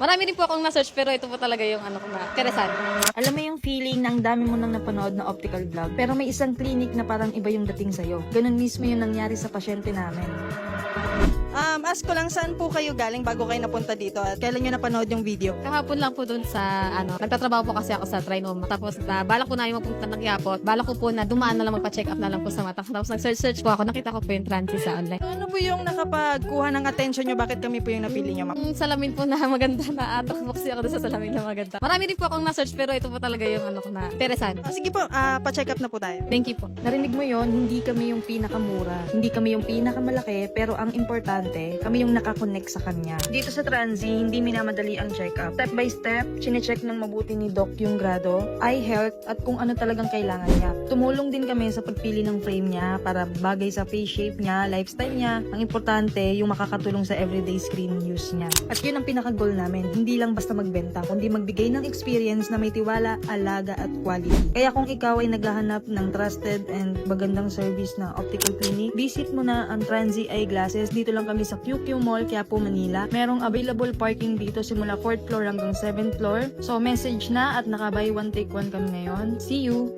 Marami din po akong na-search pero ito po talaga yung ano ko na interesante. Alam mo yung feeling na ang dami mo nang napanood na optical vlog, pero may isang clinic na parang iba yung dating sa'yo. Ganun mismo yung nangyari sa pasyente namin. Ask ko lang, saan po kayo galing bago kayo napunta dito at kailan nyo napanood yung video? Kahapon lang po dun sa nagtatrabaho po kasi ako sa Trinoma. Tapos balak ko na yung mapunta ng Quiapo. Balak ko po na dumaan na lang magpa-check up na lang po sa mata. Tapos nag-search po ako. Nakita ko po yung Transi sa online. Ano po yung nakapagkuha ng attention nyo? Bakit kami po yung napili nyo, ma'am? Yung salamin po na maganda na attract po kasi ako dun sa salamin na maganda. Marami din po akong na-search pero ito po talaga yung ano ko na interesante. Sige po, pa-check up na po tayo. Thank you po. Narinig mo yon, hindi kami yung pinakamura, hindi kami yung pinakamalaki, pero ang importante, kami yung nakakonect sa kanya. Dito sa Transy, hindi minamadali ang check-up. Step by step, chinecheck ng mabuti ni Doc yung grado, eye health, at kung ano talagang kailangan niya. Tumulong din kami sa pagpili ng frame niya para bagay sa face shape niya, lifestyle niya. Ang importante, yung makakatulong sa everyday screen use niya. At yun ang pinaka-goal namin, hindi lang basta magbenta, kundi magbigay ng experience na may tiwala, alaga, at quality. Kaya kung ikaw ay naghahanap ng trusted and magandang service na optical clinic, visit mo na ang Transy Eyeglasses. Dito lang kami sa QQ Mall, Quiapo, Manila. Merong available parking dito simula 4th floor hanggang 7th floor. So message na at naka buy one take one kami ngayon. See you!